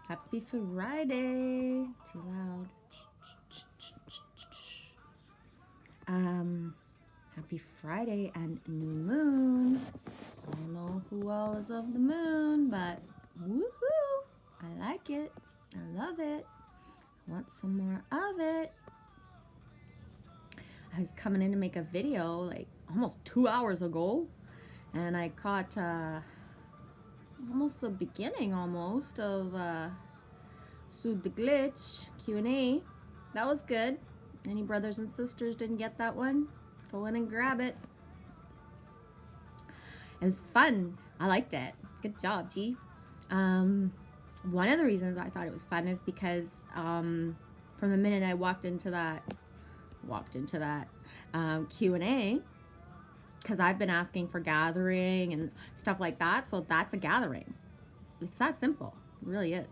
Happy Friday. Too loud. Happy Friday and new moon. I don't know who all is of the moon, but woohoo! I like it. I love it. I want some more of it. I was coming in to make a video like almost 2 hours ago, and I caught almost the beginning almost of Sued the Glitch Q&A. That was good. Any brothers and sisters didn't get that one? Go in and grab it. It was fun. I liked it. Good job, G. One of the reasons I thought it was fun is because from the minute I walked into that Q&A, because I've been asking for gathering and stuff like that, so that's a gathering. It's that simple. It really is.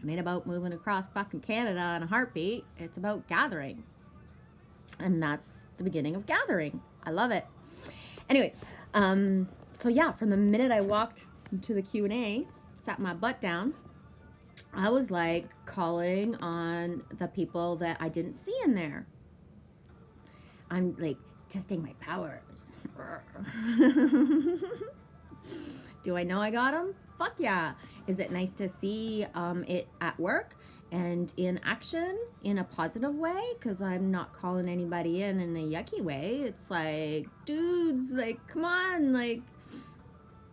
It ain't about moving across fucking Canada in a heartbeat. It's about gathering. And that's the beginning of gathering. I love it. Anyways, so yeah, from the minute I walked into the Q&A, sat my butt down, I was like calling on the people that I didn't see in there. I'm like testing my powers. Do I know I got them? Fuck yeah. Is it nice to see it at work and in action in a positive way? Because I'm not calling anybody in a yucky way. It's like, dudes, like, come on, like,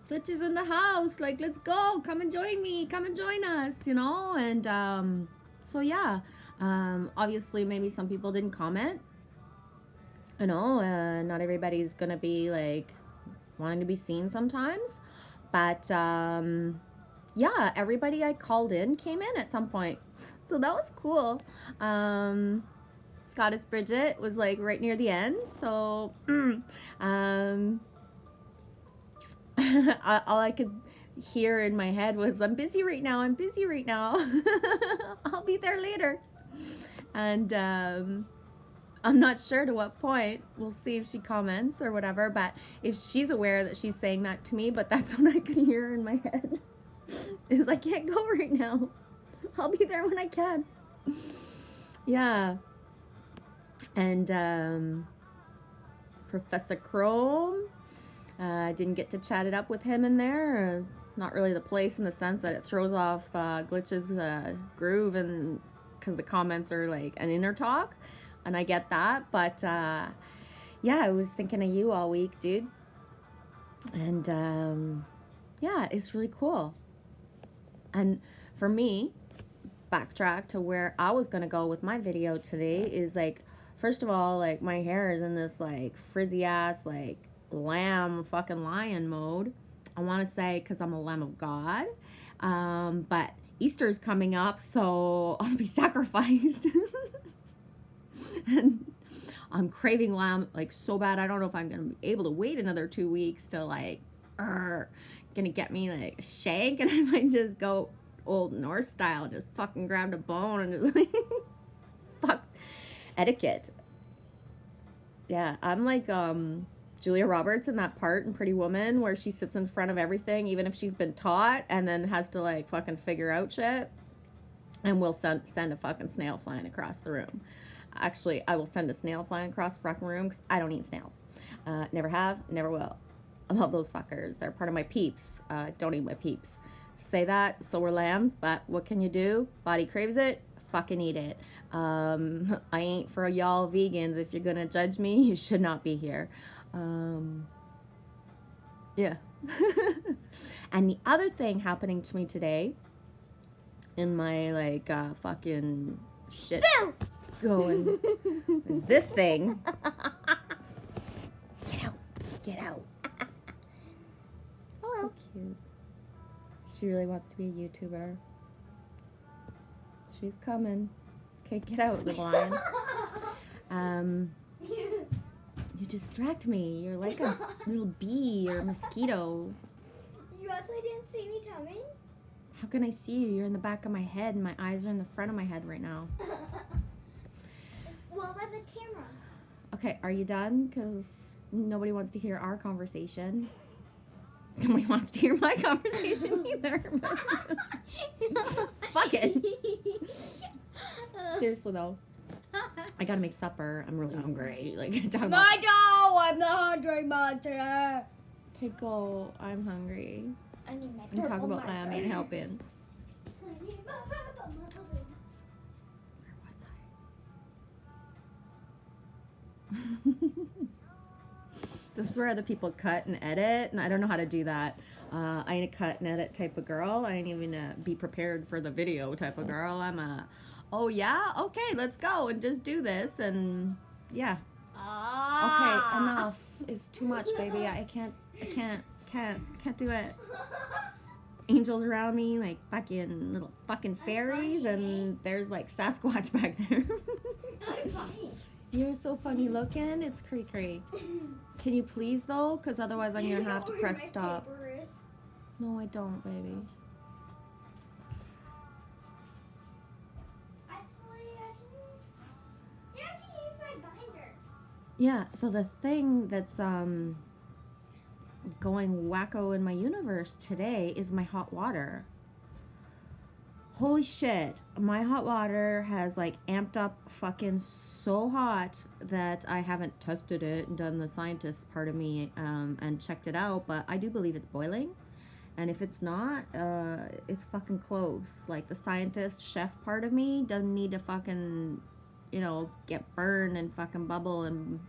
Glitch is in the house. Like, let's go. Come and join me. Come and join us, you know? And so, yeah. Obviously, maybe some people didn't comment. You know, not everybody's going to be, like, wanting to be seen sometimes. But, yeah, everybody I called in came in at some point. So that was cool. Goddess Bridget was like right near the end. So all I could hear in my head was, I'm busy right now. I'm busy right now. I'll be there later. And I'm not sure to what point. We'll see if she comments or whatever. But if she's aware that she's saying that to me, but that's what I could hear in my head. Is I can't go right now. I'll be there when I can. Yeah. And Professor Chrome, didn't get to chat it up with him in there. Not really the place in the sense that it throws off Glitch's groove, and because the comments are like an inner talk, and I get that. But yeah, I was thinking of you all week, dude. And yeah, it's really cool. And for me, backtrack to where I was gonna go with my video today is like, first of all, like my hair is in this like frizzy ass like lamb fucking lion mode. I want to say because I'm a lamb of God, but Easter's coming up, so I'll be sacrificed. And I'm craving lamb like so bad. I don't know if I'm gonna be able to wait another 2 weeks to like gonna get me like a shank, and I might just go old Norse style, just fucking grab a bone and just like fuck etiquette. Yeah, I'm like Julia Roberts in that part in Pretty Woman where she sits in front of everything, even if she's been taught, and then has to like fucking figure out shit. And we'll send a fucking snail flying across the room. Actually, I will send a snail flying across the fucking room because I don't eat snails. Never have, never will. I love those fuckers. They're part of my peeps. Don't eat my peeps. Say that, so we're lambs, but what can you do? Body craves it, fucking eat it. I ain't for y'all vegans. If you're gonna judge me, you should not be here. Yeah. And the other thing happening to me today in my like fucking shit Boo! going is this thing. Get out. Get out. Hello. So cute. She really wants to be a YouTuber. She's coming. Okay, get out, little lion. You distract me. You're like a little bee or a mosquito. You actually didn't see me coming? How can I see you? You're in the back of my head, and my eyes are in the front of my head right now. What about the camera? Okay, are you done? Because nobody wants to hear our conversation. Nobody wants to hear my conversation either. Fuck it. Seriously though, I gotta make supper. I'm really hungry. Like talking about. I'm the hungry monster. Okay, go. I'm hungry. I need my And talk purple about marker. Lammy and helping. I need my purple marker. Where was I? This is where other people cut and edit, and I don't know how to do that. I ain't a cut and edit type of girl. I ain't even a be prepared for the video type of girl. I'm a, oh yeah, okay, let's go and just do this, and yeah. Okay, enough. It's too much, baby. I can't do it. Angels around me, like fucking little fucking fairies, and there's like Sasquatch back there. I'm funny. You're so funny looking. It's cray. Can you please though? Because otherwise I'm gonna have to press stop. No, I don't, baby. Actually, you actually use my binder. Yeah. So the thing that's going wacko in my universe today is my hot water. Holy shit, my hot water has like amped up fucking so hot that I haven't tested it and done the scientist part of me and checked it out, but I do believe it's boiling. And if it's not, it's fucking close. Like the scientist chef part of me doesn't need to fucking, get burned and fucking bubble and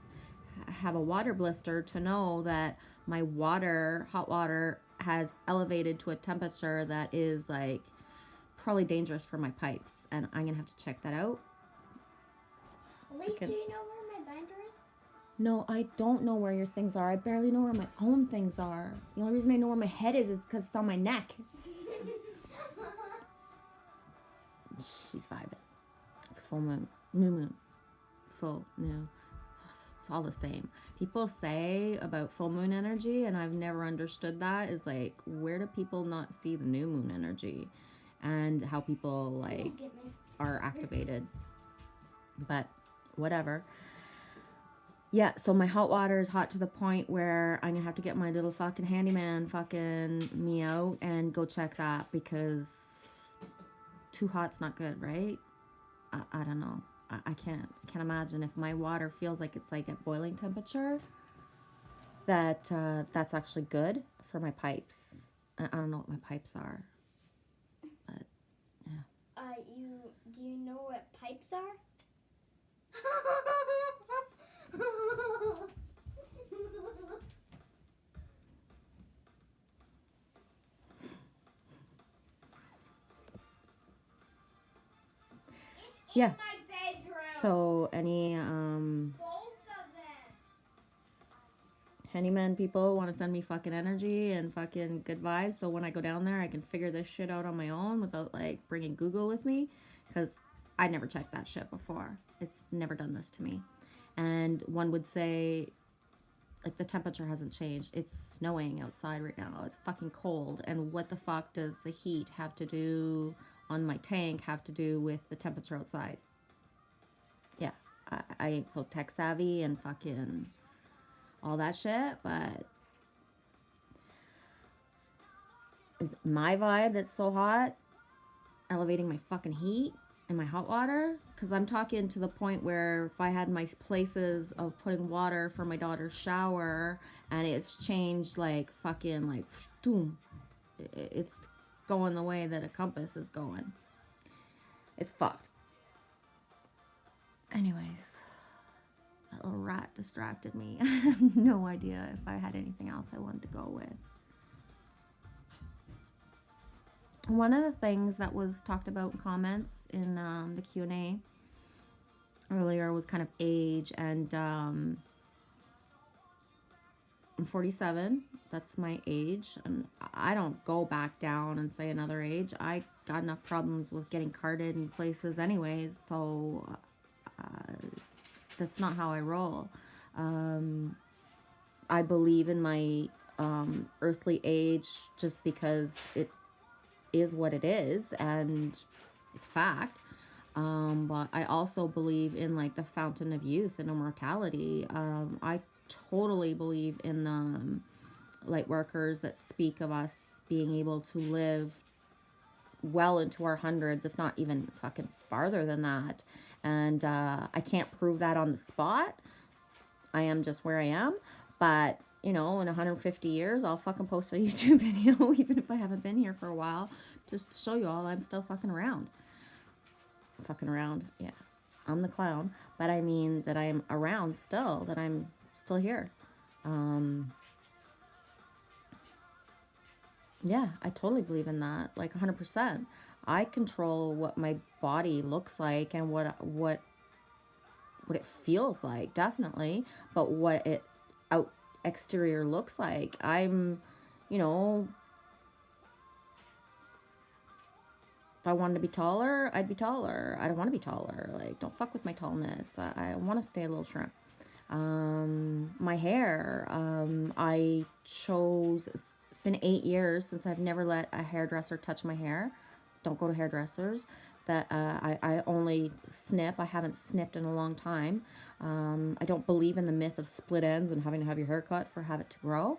have a water blister to know that my water, hot water, has elevated to a temperature that is like probably dangerous for my pipes, and I'm gonna have to check that out. Elise, do you know where my binder is? No, I don't know where your things are. I barely know where my own things are. The only reason I know where my head is because it's on my neck. She's vibing. It's full moon, new moon, full, no. It's all the same. People say about full moon energy, and I've never understood that, is like, where do people not see the new moon energy? And how people like are activated, but whatever. Yeah, so my hot water is hot to the point where I'm gonna have to get my little fucking handyman fucking me out and go check that, because too hot's not good, right? I don't know. I can't imagine if my water feels like it's like at boiling temperature, that that's actually good for my pipes. I don't know what my pipes are. Do you know what pipes are? Yeah. My bedroom. So any Both of them. handyman people want to send me fucking energy and fucking good vibes, so when I go down there I can figure this shit out on my own without like bringing Google with me, because I never checked that shit before. It's never done this to me. And one would say, like, the temperature hasn't changed. It's snowing outside right now. It's fucking cold. And what the fuck does the heat have to do on my tank have to do with the temperature outside? Yeah, I ain't so tech savvy and fucking all that shit, but is it my vibe that's so hot elevating my fucking heat and my hot water? Because I'm talking to the point where if I had my places of putting water for my daughter's shower and it's changed like fucking like boom, it's going the way that a compass is going. It's fucked. Anyways, that little rat distracted me. I have no idea if I had anything else I wanted to go with. One of the things that was talked about in comments in the Q&A earlier was kind of age, and I'm 47. That's my age, and I don't go back down and say another age. I got enough problems with getting carded in places anyways, so that's not how I roll. I believe in my earthly age just because it is what it is and it's fact. But I also believe in like the fountain of youth and immortality. I totally believe in light workers that speak of us being able to live well into our hundreds, if not even fucking farther than that. And I can't prove that on the spot. I am just where I am. But, you know, in 150 years, I'll fucking post a YouTube video, even if I haven't been here for a while, just to show you all I'm still fucking around. Fucking around, yeah. I'm the clown, but I mean that I'm around still, that I'm still here. Yeah, I totally believe in that, like 100%. I control what my body looks like and what it feels like, definitely, but what it out exterior looks like. I'm, you know, if I wanted to be taller, I'd be taller. I don't want to be taller. Like, don't fuck with my tallness. I want to stay a little shrimp. My hair, I chose, it's been 8 years since I've never let a hairdresser touch my hair. Don't go to hairdressers. That I only snip. I haven't snipped in a long time. I don't believe in the myth of split ends and having to have your hair cut for have it to grow.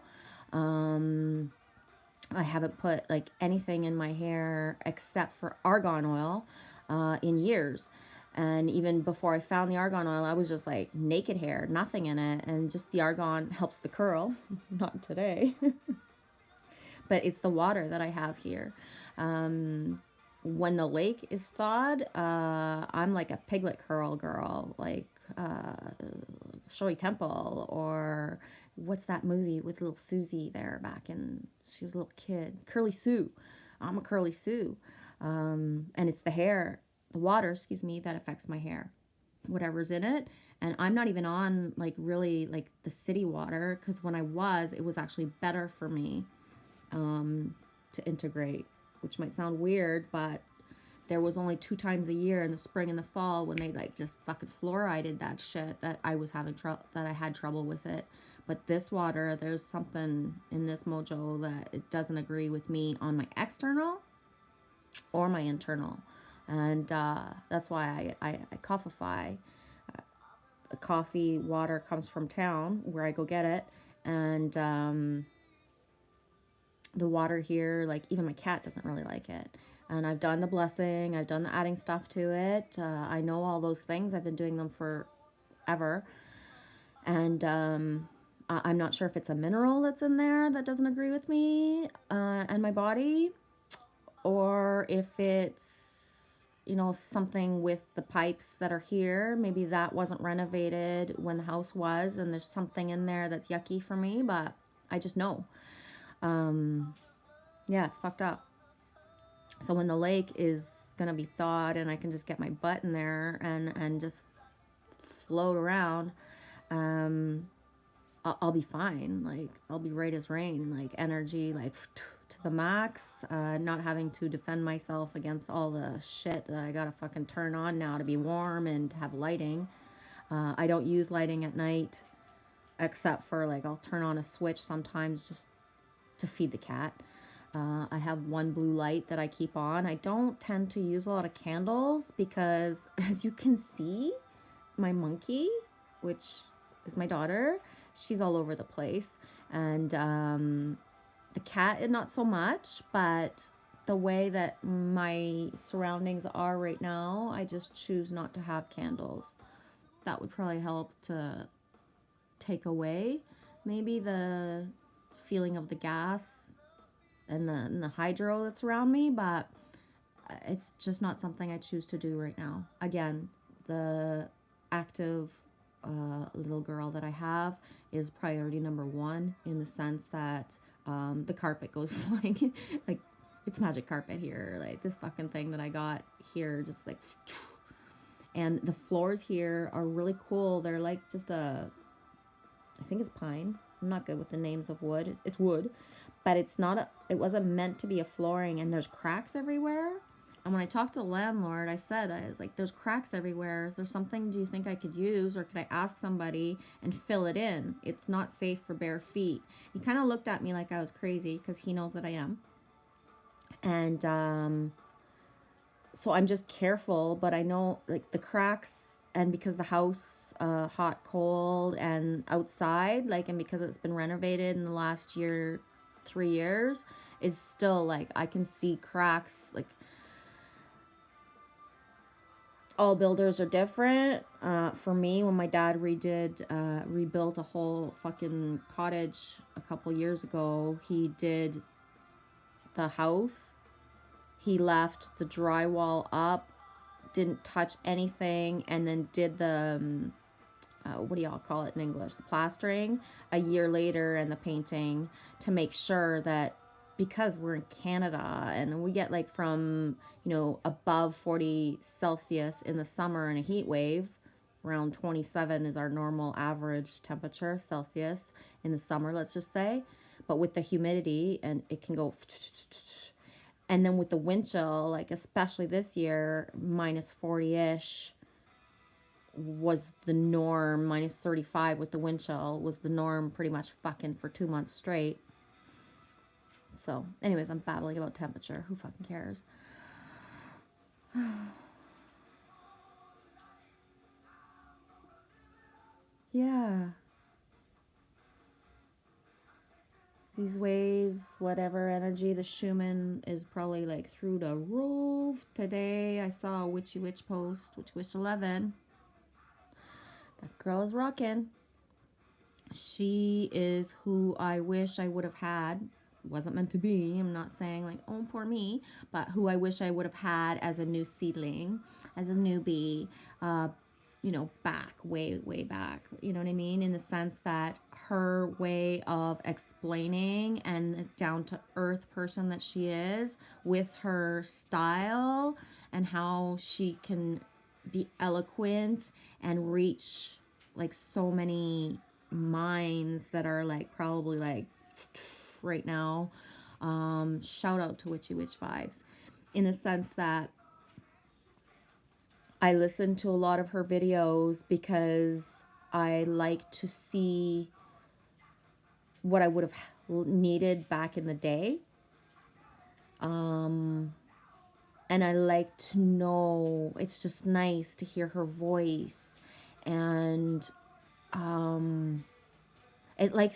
I haven't put like anything in my hair except for argan oil in years. And even before I found the argan oil, I was just like naked hair, nothing in it. And just the argan helps the curl. Not today. But it's the water that I have here. When the lake is thawed, I'm like a piglet curl girl, like Shirley Temple, or what's that movie with little Susie there back in, she was a little kid, Curly Sue. I'm a Curly Sue. And it's the hair, the water, excuse me, that affects my hair, whatever's in it. And I'm not even on like really like the city water, because when I was, it was actually better for me to integrate, which might sound weird, but there was only 2 times a year in the spring and the fall when they like just fucking fluoridated that shit that I was having trouble, that I had trouble with it. But this water, there's something in this mojo that it doesn't agree with me on my external or my internal. And that's why I coffeefy. The coffee water comes from town where I go get it. And the water here, like even my cat doesn't really like it. And I've done the blessing, I've done the adding stuff to it. I know all those things. I've been doing them forever. And I'm not sure if it's a mineral that's in there that doesn't agree with me and my body, or if it's, you know, something with the pipes that are here. Maybe that wasn't renovated when the house was, and there's something in there that's yucky for me, but I just know. Yeah, it's fucked up. So when the lake is gonna be thawed and I can just get my butt in there and just float around, I'll be fine. Like, I'll be right as rain, like energy, like to the max, not having to defend myself against all the shit that I gotta fucking turn on now to be warm and to have lighting. I don't use lighting at night, except for like I'll turn on a switch sometimes just to feed the cat. I have one blue light that I keep on. I don't tend to use a lot of candles because, as you can see, my monkey, which is my daughter, she's all over the place. And the cat, not so much, but the way that my surroundings are right now, I just choose not to have candles. That would probably help to take away maybe the feeling of the gas and the hydro that's around me, but it's just not something I choose to do right now. Again, the active little girl that I have is priority number one, in the sense that the carpet goes flying. Like, it's magic carpet here. Like, this fucking thing that I got here, just like, and the floors here are really cool. They're like just I think it's pine. I'm not good with the names of wood. It's wood, but it wasn't meant to be a flooring, and there's cracks everywhere. And when I talked to the landlord, I was like, there's cracks everywhere. Is there something do you think I could use, or could I ask somebody and fill it in? It's not safe for bare feet. He kind of looked at me like I was crazy, because he knows that I am. And so I'm just careful, but I know like the cracks, and because the house hot, cold, and outside, like, and because it's been renovated in the last year, 3 years, it's still like I can see cracks. Like, all builders are different. For me, when my dad rebuilt a whole fucking cottage a couple years ago, he did the house. He left the drywall up, didn't touch anything, and then did the what do y'all call it in English? The plastering a year later and the painting, to make sure that, because we're in Canada and we get like from, above 40 Celsius in the summer and a heat wave, around 27 is our normal average temperature Celsius in the summer, let's just say. But with the humidity, and it can go, and then with the wind chill, like especially this year, minus 40-ish was the norm. Minus 35 with the wind chill was the norm pretty much fucking for 2 months straight. So anyways, I'm babbling about temperature. Who fucking cares? Yeah. These waves, whatever energy, the Schumann is probably like through the roof. Today I saw a Witchy Witch post, Witchy Witch 11. That girl is rocking. She is who I wish I would have had. Wasn't meant to be. I'm not saying like, oh, poor me, but who I wish I would have had as a new seedling, as a newbie, back, way, way back. You know what I mean? In the sense that her way of explaining, and down to earth person that she is, with her style and how she can be eloquent and reach like so many minds that are like probably like right now. Shout out to Witchy Witch Vibes, in the sense that I listen to a lot of her videos because I like to see what I would have needed back in the day. And I like to know, it's just nice to hear her voice. And it like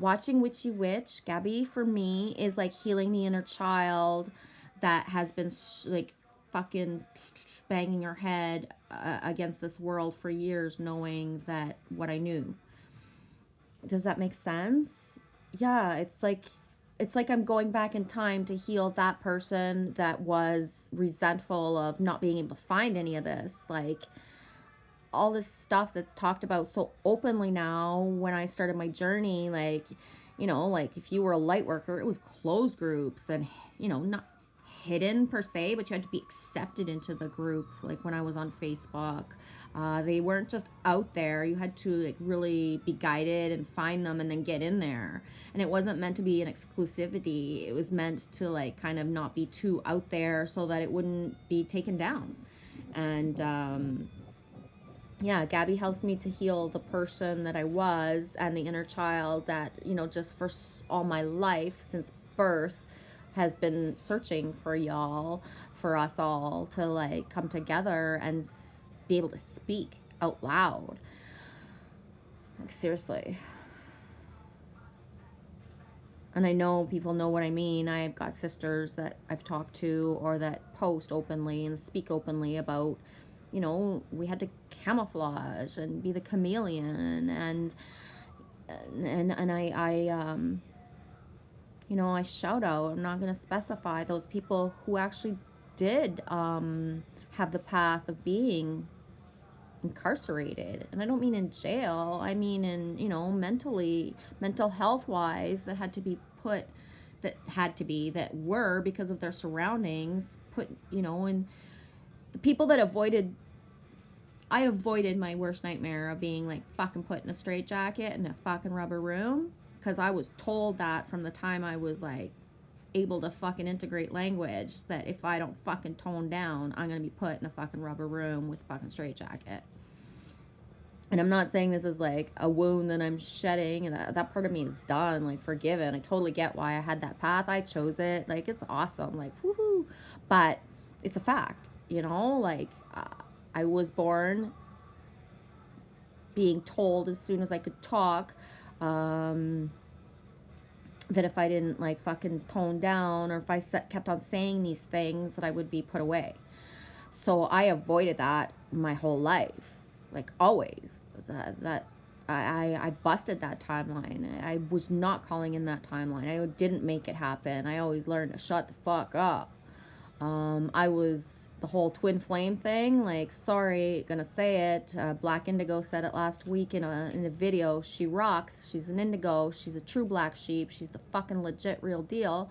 watching Witchy Witch, Gabby, for me, is like healing the inner child that has been like fucking banging her head against this world for years, knowing that what I knew. Does that make sense? Yeah, it's like I'm going back in time to heal that person that was resentful of not being able to find any of this. Like, all this stuff that's talked about so openly now. When I started my journey, like, like if you were a light worker, it was closed groups, and, not hidden per se, but you had to be accepted into the group. Like when I was on Facebook, they weren't just out there. You had to like really be guided and find them and then get in there. And it wasn't meant to be an exclusivity. It was meant to like kind of not be too out there so that it wouldn't be taken down. And yeah, Gabby helps me to heal the person that I was, and the inner child that, just for all my life since birth has been searching for y'all, for us all to like come together and be able to speak out loud. Like, seriously. And I know people know what I mean. I've got sisters that I've talked to, or that post openly and speak openly about, we had to camouflage and be the chameleon, and I shout out, I'm not going to specify those people who actually did have the path of being incarcerated. And I don't mean in jail, I mean in, mental health wise, that were, because of their surroundings, put, in the people that I avoided my worst nightmare of being like fucking put in a straitjacket in a fucking rubber room, because I was told that from the time I was like able to fucking integrate language, that if I don't fucking tone down, I'm gonna be put in a fucking rubber room with a fucking straitjacket. And I'm not saying this is like a wound that I'm shedding, and that part of me is done, like forgiven. I totally get why I had that path. I chose it. Like, it's awesome. Like, woohoo. But it's a fact, like, I was born being told as soon as I could talk, that if I didn't like fucking tone down, or if I kept on saying these things, that I would be put away. So I avoided that my whole life, like always. That I busted that timeline. I was not calling in that timeline. I didn't make it happen. I always learned to shut the fuck up. I was the whole twin flame thing. Like, sorry, gonna say it. Black Indigo said it last week in a video. She rocks. She's an indigo. She's a true black sheep. She's the fucking legit real deal.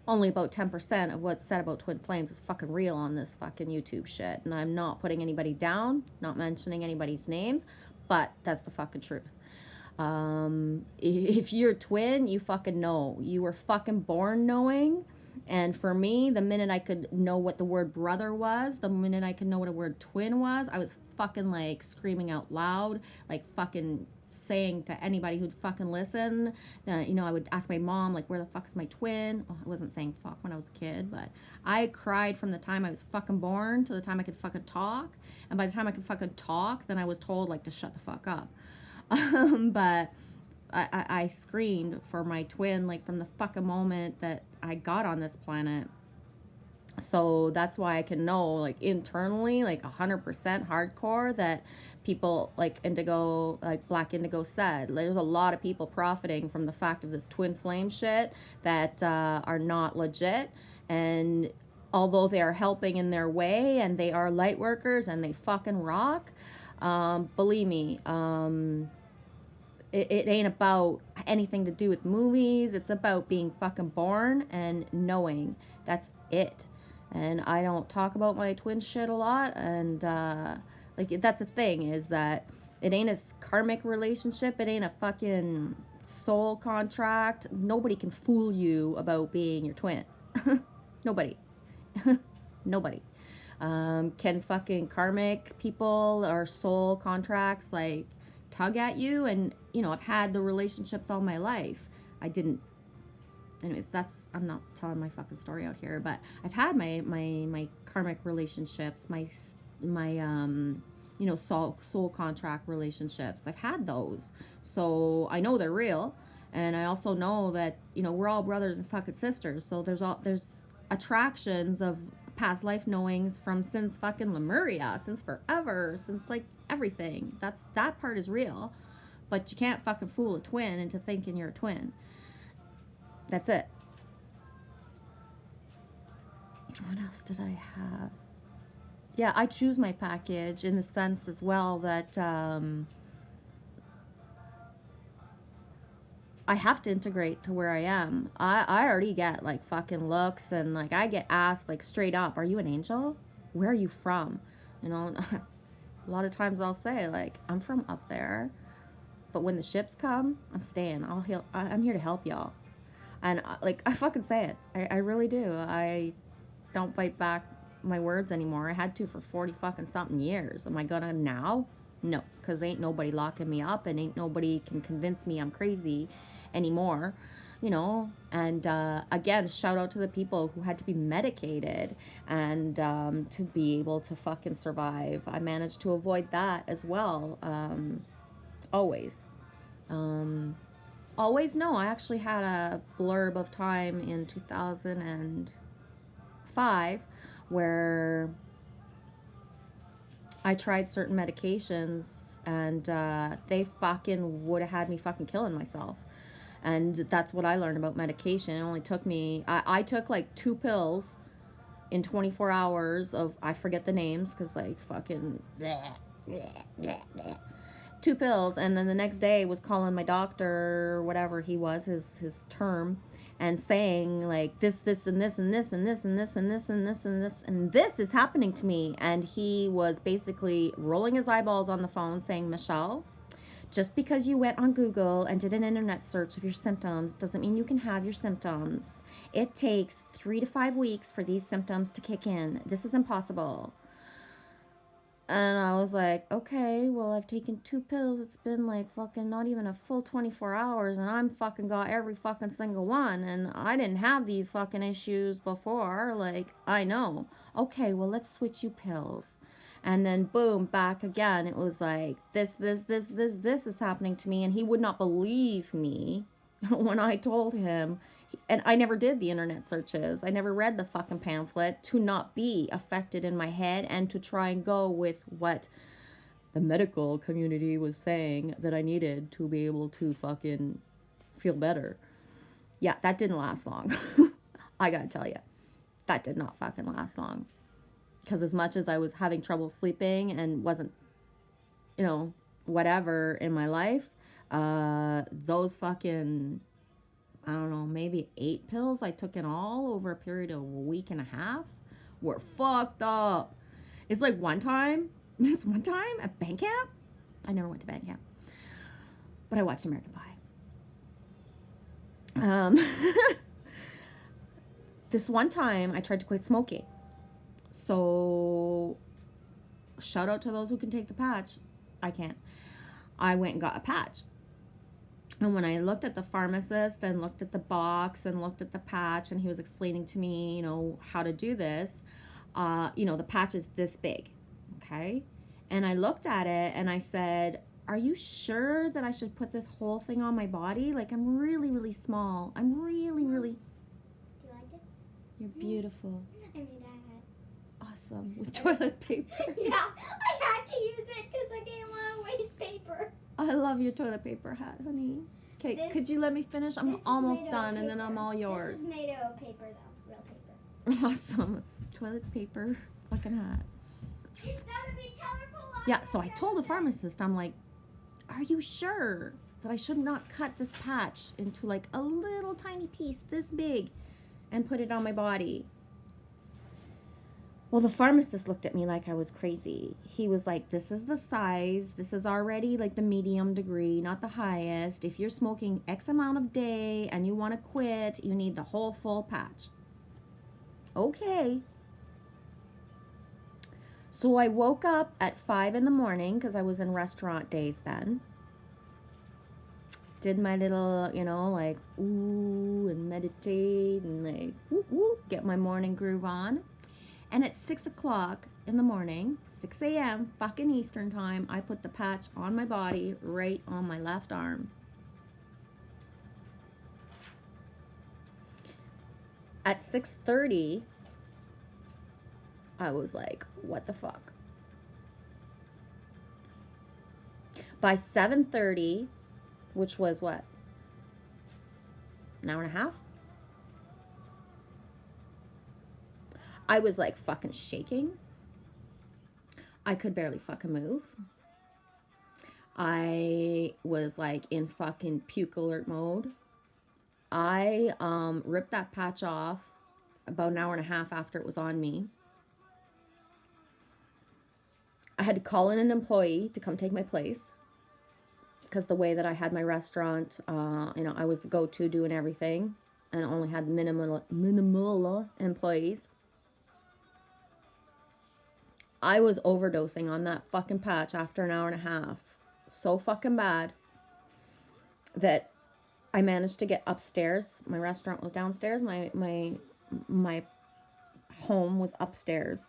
Only about 10% of what's said about twin flames is fucking real on this fucking YouTube shit. And I'm not putting anybody down, not mentioning anybody's names, but that's the fucking truth. If you're a twin, you fucking know. You were fucking born knowing. And for me, the minute I could know what the word brother was, the minute I could know what a word twin was, I was fucking like screaming out loud, like fucking saying to anybody who'd fucking listen. You know, I would ask my mom, like, where the fuck is my twin? Oh, I wasn't saying fuck when I was a kid, but I cried from the time I was fucking born to the time I could fucking talk. And by the time I could fucking talk, then I was told, like, to shut the fuck up. But I screamed for my twin, like, from the fucking moment that I got on this planet. So that's why I can know, like, internally, like 100% hardcore, that people like Indigo, like Black Indigo said, there's a lot of people profiting from the fact of this twin flame shit that are not legit. And although they are helping in their way and they are light workers and they fucking rock, believe me, it ain't about anything to do with movies. It's about being fucking born and knowing. That's it. And I don't talk about my twin shit a lot. And like, that's the thing, is that it ain't a karmic relationship. It ain't a fucking soul contract. Nobody can fool you about being your twin. Nobody. Nobody. Can fucking karmic people or soul contracts like tug at you? And you know, I've had the relationships all my life. I didn't. Anyways, I'm not telling my fucking story out here, but I've had my karmic relationships, my you know, soul contract relationships. I've had those, so I know they're real. And I also know that, you know, we're all brothers and fucking sisters. So there's attractions of past life knowings from since fucking Lemuria, since forever, since like everything. That part is real, but you can't fucking fool a twin into thinking you're a twin. That's it. What else did I have? Yeah, I choose my package in the sense as well that I have to integrate to where I am. I already get like fucking looks, and like I get asked like straight up, "Are you an angel? Where are you from?" You know, a lot of times I'll say like, "I'm from up there," but when the ships come, I'm staying. I'm here to help y'all. And like, I fucking say it. I really do. I don't bite back my words anymore. I had to for 40 fucking something years. Am I gonna now? No, because ain't nobody locking me up, and ain't nobody can convince me I'm crazy anymore, you know. And again, shout out to the people who had to be medicated and to be able to fucking survive. I managed to avoid that as well. Always. Always, no. I actually had a blurb of time in 2005 where I tried certain medications, and they fucking would have had me fucking killing myself. And that's what I learned about medication. It only took me, I took like 2 pills in 24 hours of, I forget the names because like fucking bleh, bleh, bleh, bleh. 2 pills, and then the next day was calling my doctor, or whatever he was, his term, and saying like this and this and this and this and this and this and this and this and this is happening to me. And he was basically rolling his eyeballs on the phone saying, "Michelle, just because you went on Google and did an internet search of your symptoms doesn't mean you can have your symptoms. It takes 3 to 5 weeks for these symptoms to kick in. This is impossible." And I was like, okay, well, I've taken 2 pills. It's been like fucking not even a full 24 hours, and I'm fucking got every fucking single one, and I didn't have these fucking issues before. Like, I know. Okay, well, let's switch you pills. And then boom, back again. It was like this is happening to me. And he would not believe me when I told him. And I never did the internet searches. I never read the fucking pamphlet to not be affected in my head and to try and go with what the medical community was saying that I needed to be able to fucking feel better. Yeah, that didn't last long. I gotta tell you, that did not fucking last long. Because as much as I was having trouble sleeping and wasn't, whatever in my life, those fucking, I don't know, maybe 8 pills I took in all over a period of a week and a half were fucked up. It's like this one time at band camp, I never went to band camp, but I watched American Pie. This one time I tried to quit smoking. So, shout out to those who can take the patch. I can't. I went and got a patch. And when I looked at the pharmacist and looked at the box and looked at the patch and he was explaining to me, how to do this, the patch is this big, okay? And I looked at it and I said, are you sure that I should put this whole thing on my body? Like, I'm really, really small. I'm really, really... Do you like it? You're beautiful. I made that. Awesome. With toilet paper. Yeah, I had to use it because I didn't want to waste paper. I love your toilet paper hat, honey. Okay, could you let me finish? I'm almost done, and then I'm all yours. This is made of paper, though. Real paper. Awesome. Toilet paper fucking hat. It's gotta be colorful. Yeah, so I told the pharmacist, I'm like, are you sure that I should not cut this patch into like a little tiny piece this big and put it on my body? Well, the pharmacist looked at me like I was crazy. He was like, this is the size. This is already like the medium degree, not the highest. If you're smoking X amount of day and you want to quit, you need the whole full patch. Okay. So I woke up at 5 in the morning because I was in restaurant days then. Did my little, like, ooh, and meditate and like, whoop, whoop, get my morning groove on. And at 6 o'clock in the morning, 6 a.m. fucking Eastern time, I put the patch on my body right on my left arm. At 6:30, I was like, what the fuck? By 7:30, which was what? An hour and a half? I was like fucking shaking. I could barely fucking move. I was like in fucking puke alert mode. I ripped that patch off about an hour and a half after it was on me. I had to call in an employee to come take my place because the way that I had my restaurant, I was the go-to doing everything and only had minimal employees. I was overdosing on that fucking patch after an hour and a half. So fucking bad that I managed to get upstairs. My restaurant was downstairs. My home was upstairs.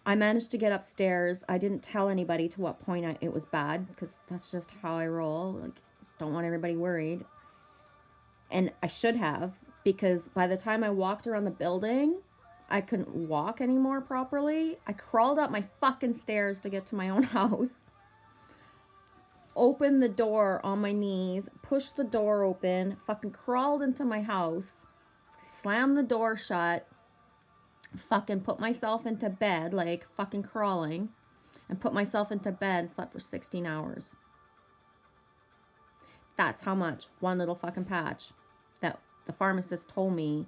I managed to get upstairs. I didn't tell anybody to what point it was bad because that's just how I roll. Like, don't want everybody worried. And I should have, because by the time I walked around the building, I couldn't walk anymore properly. I crawled up my fucking stairs to get to my own house. Opened the door on my knees, pushed the door open, fucking crawled into my house, slammed the door shut, fucking put myself into bed, like fucking crawling, and put myself into bed and slept for 16 hours. That's how much one little fucking patch that the pharmacist told me,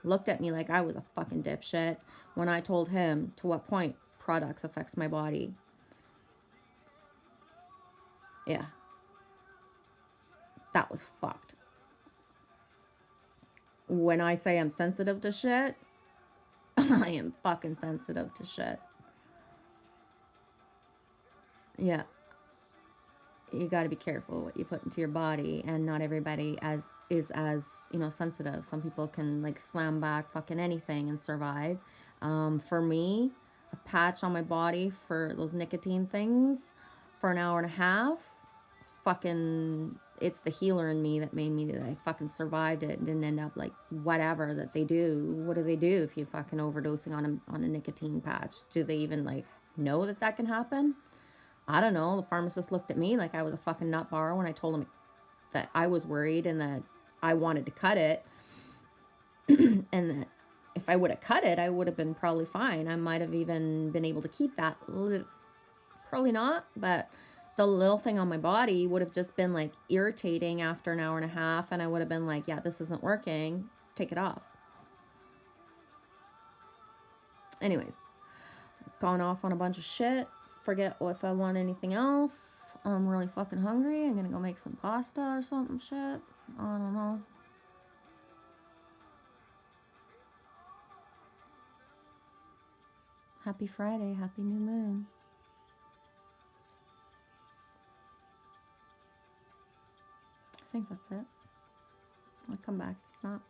looked at me like I was a fucking dipshit when I told him to what point products affects my body. Yeah. That was fucked. When I say I'm sensitive to shit, I am fucking sensitive to shit. Yeah. You got to be careful what you put into your body, and not everybody is as sensitive. Some people can like slam back fucking anything and survive. For me, a patch on my body for those nicotine things for an hour and a half. Fucking, it's the healer in me that made me that I fucking survived it and didn't end up like whatever that they do. What do they do if you fucking overdosing on a nicotine patch? Do they even like know that that can happen? I don't know. The pharmacist looked at me like I was a fucking nut bar when I told him that I was worried and that I wanted to cut it. And that if I would have cut it, I would have been probably fine. I might have even been able to keep that. Probably not, but the little thing on my body would have just been like irritating after an hour and a half, and I would have been like, yeah, this isn't working. Take it off. Anyways, gone off on a bunch of shit. Forget if I want anything else. I'm really fucking hungry. I'm gonna go make some pasta or something shit. I don't know. Happy Friday. Happy new moon. I think that's it. I'll come back. It's not.